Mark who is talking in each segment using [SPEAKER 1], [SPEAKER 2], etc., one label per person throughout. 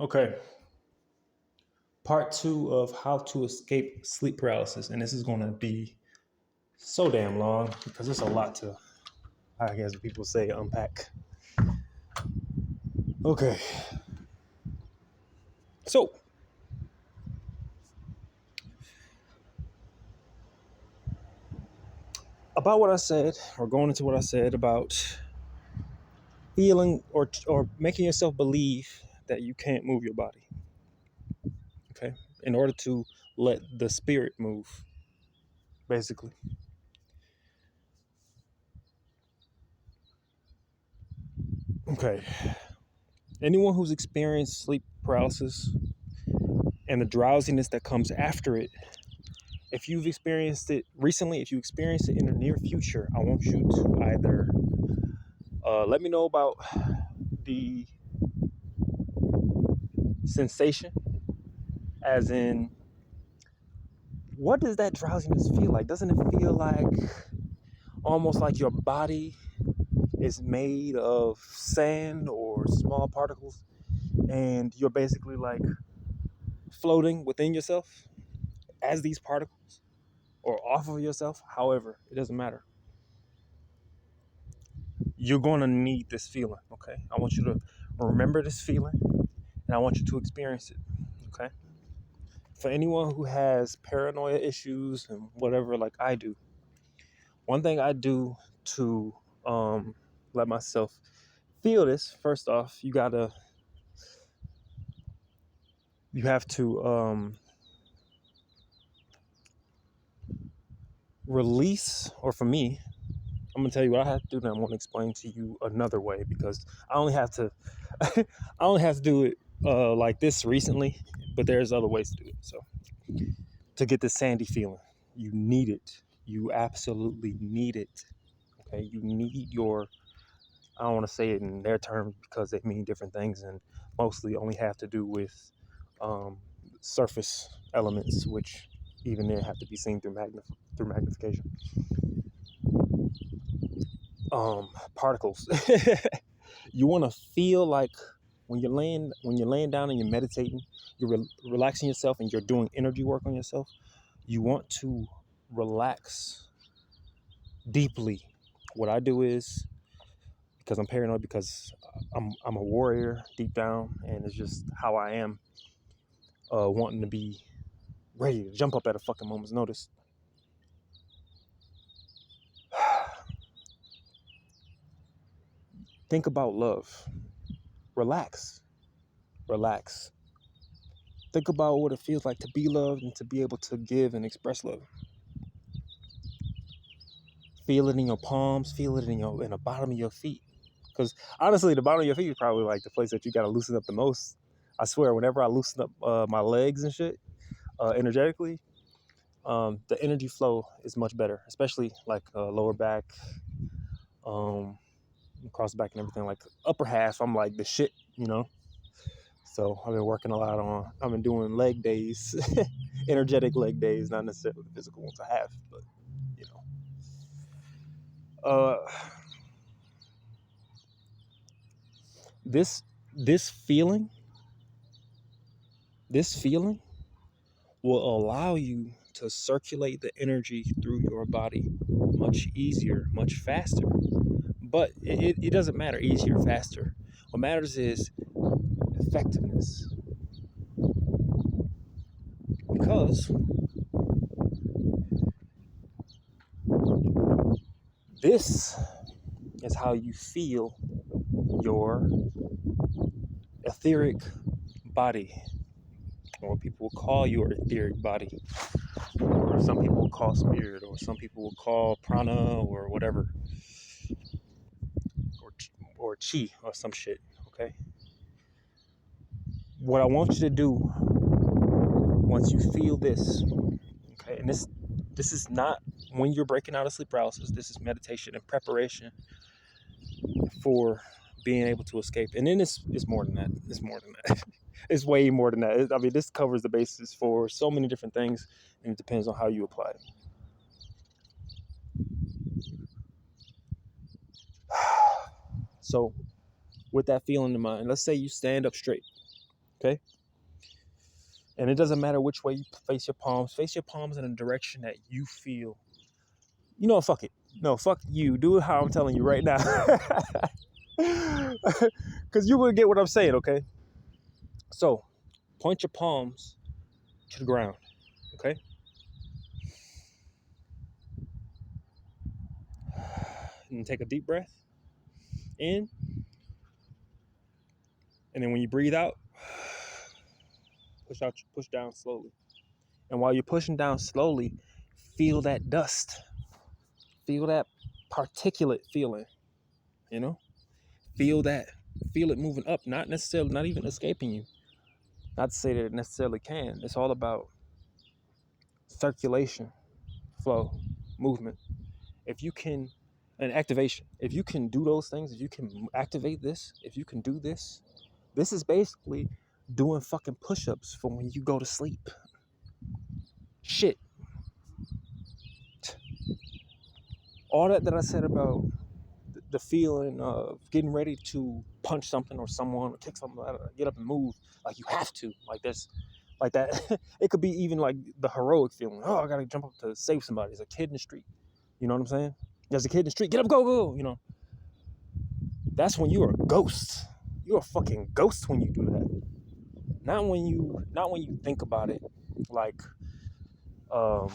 [SPEAKER 1] Okay, part two of how to escape sleep paralysis. And this is going to be so damn long because it's a lot to, I guess people say, unpack. Okay, so about what I said, or going into what I said about feeling or making yourself believe that you can't move your body, okay, in order to let the spirit move, basically. Okay, anyone who's experienced sleep paralysis and the drowsiness that comes after it, if you've experienced it recently, if you experience it in the near future, I want you to either let me know about the sensation, as in, what does that drowsiness feel like? Doesn't it feel like almost like your body is made of sand or small particles and you're basically like floating within yourself as these particles or off of yourself? However, it doesn't matter. You're going to need this feeling, okay? I want you to remember this feeling and I want you to experience it, okay? For anyone who has paranoia issues and whatever, like I do, one thing I do to let myself feel this, first off, you have to release, or for me, I'm gonna tell you what I have to do, and I'm gonna explain to you another way because I only have to I only have to do it like this recently, but there's other ways to do it. So to get this sandy feeling, you need it. You absolutely need it. Okay, you need your, I don't want to say it in their terms because they mean different things and mostly only have to do with surface elements, which even then have to be seen through magnification. Particles. You want to feel like when you're laying down and you're meditating, you're relaxing yourself and you're doing energy work on yourself. You want to relax deeply. What I do is, because I'm paranoid, because I'm a warrior deep down, and it's just how I am, wanting to be ready to jump up at a fucking moment's notice. Think about love. Relax. Relax. Think about what it feels like to be loved and to be able to give and express love. Feel it in your palms. Feel it in the bottom of your feet. Because honestly, the bottom of your feet is probably like the place that you got to loosen up the most. I swear, whenever I loosen up my legs and shit, energetically, the energy flow is much better, especially like lower back, um, across the back and everything. Like upper half, I'm like the shit, you know. So I've been working a lot on. I've been doing leg days, energetic leg days, not necessarily the physical ones I have, but you know. Uh, this this feeling, this feeling will allow you to circulate the energy through your body much easier, much faster. But it doesn't matter easier, faster. What matters is effectiveness. Because this is how you feel your etheric body, or what people will call your etheric body, or some people will call spirit, or some people will call prana, or whatever, or chi, or some shit. Okay. What I want you to do once you feel this, okay, and this is not when you're breaking out of sleep paralysis. This is meditation and preparation for being able to escape. And then it's more than that. It's more than that. It's way more than that. I mean, this covers the basis for so many different things, and it depends on how you apply it. So, with that feeling in mind, let's say you stand up straight. Okay. And it doesn't matter which way you face your palms. Face your palms in a direction that you feel. You know, fuck it. No, fuck you. Do it how I'm telling you right now. Because you will get what I'm saying, okay? So, point your palms to the ground, okay? And take a deep breath in. And then when you breathe out, push down slowly. And while you're pushing down slowly, feel that dust. Feel that particulate feeling, you know? Feel that. Feel it moving up, not necessarily, not even escaping you. Not to say that it necessarily can. It's all about circulation, flow, movement. If you can, and activation. If you can do those things, if you can activate this, if you can do this, this is basically doing fucking push-ups for when you go to sleep. Shit. All that I said about the feeling of getting ready to punch something or someone or kick something, get up and move, like you have to, like this, like that. It could be even like the heroic feeling. Oh, I gotta jump up to save somebody. There's a kid in the street. You know what I'm saying? There's a kid in the street. Get up, go, go. You know, that's when you're a ghost. You're a fucking ghost when you do that. Not when you think about it, like, um,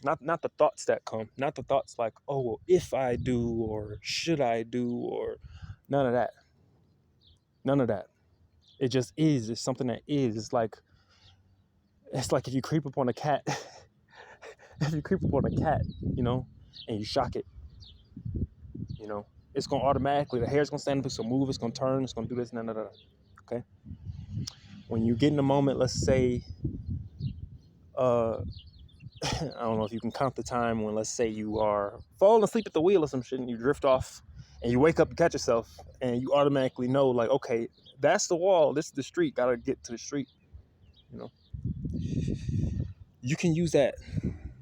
[SPEAKER 1] not the thoughts that come, not the thoughts like, oh, well, if I do or should I do or none of that. None of that. It just is. It's something that is. It's like if you creep up on a cat, if you creep up on a cat, you know, and you shock it, you know, it's gonna automatically, the hair's gonna stand up, it's gonna move, it's gonna turn, it's gonna do this, none of that. Okay. When you get in a moment, let's say, I don't know if you can count the time when, let's say, you are falling asleep at the wheel or some shit and you drift off and you wake up and catch yourself and you automatically know, like, okay, that's the wall, this is the street, gotta get to the street, you know. You can use that.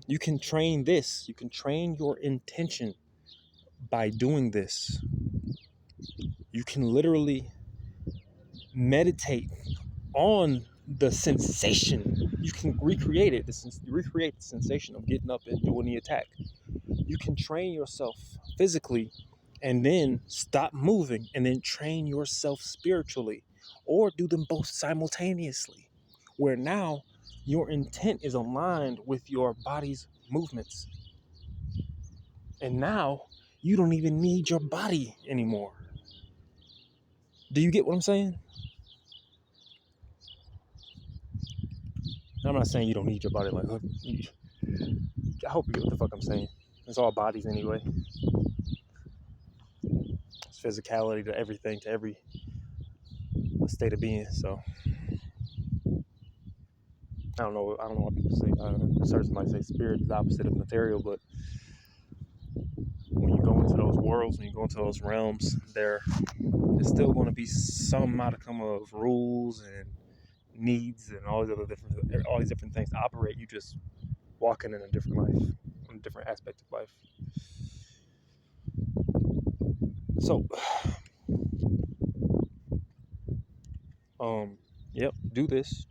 [SPEAKER 1] You can train this. You can train your intention by doing this. You can literally meditate on the sensation. You can recreate it. Recreate the sensation of getting up and doing the attack. You can train yourself physically and then stop moving and then train yourself spiritually, or do them both simultaneously, where now your intent is aligned with your body's movements. And now you don't even need your body anymore. Do you get what I'm saying? I'm not saying you don't need your body. Like, I hope you get what the fuck I'm saying. It's all bodies anyway. It's physicality to everything, to every state of being. So I don't know why people say, certain might say spirit is the opposite of material, but when you go into those worlds, when you go into those realms, there is still going to be some modicum of rules and needs and all these different things to operate. You just walking in a different life, in a different aspect of life. So, yep, do this.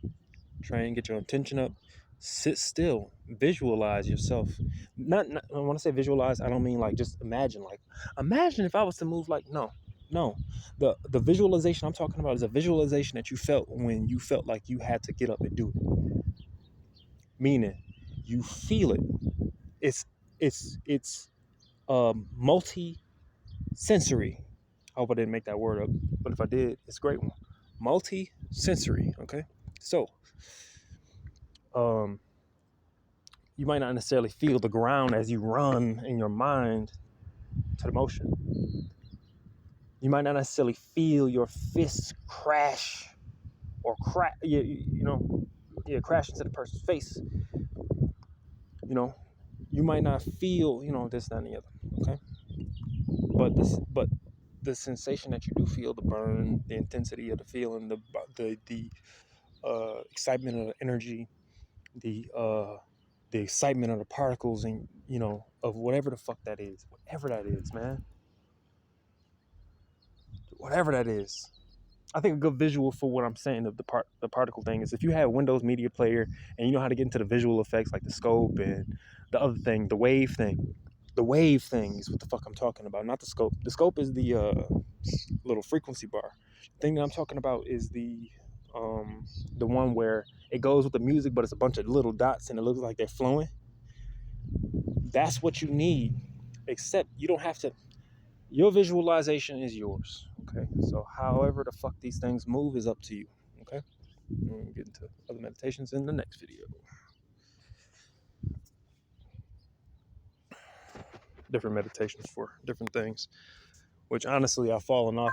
[SPEAKER 1] Try and get your intention up. Sit still. Visualize yourself. Not when I say visualize, I don't mean like just imagine. Like, imagine if I was to move. Like, no. The visualization I'm talking about is a visualization that you felt when you felt like you had to get up and do it. Meaning, you feel it. It's multi-sensory. I hope I didn't make that word up, but if I did, it's a great one. Multi-sensory. Okay, so you might not necessarily feel the ground as you run in your mind to the motion. You might not necessarily feel your fists crash or crack, crash into the person's face. You know, you might not feel, this, that, and the other. Okay, but the sensation that you do feel, the burn, the intensity of the feeling, the excitement of the energy, the excitement of the particles, and of whatever the fuck that is, man, whatever that is. I think a good visual for what I'm saying of the particle thing is if you have Windows Media Player and you know how to get into the visual effects like the scope and the other thing, the wave thing. The wave thing is what the fuck I'm talking about, not the scope. The scope is the little frequency bar. The thing that I'm talking about is the one where it goes with the music, but it's a bunch of little dots and it looks like they're flowing. That's what you need. Except you don't have to. Your visualization is yours. Okay. So however the fuck these things move is up to you. Okay. We'll get into other meditations in the next video. Different meditations for different things, which honestly I've fallen off.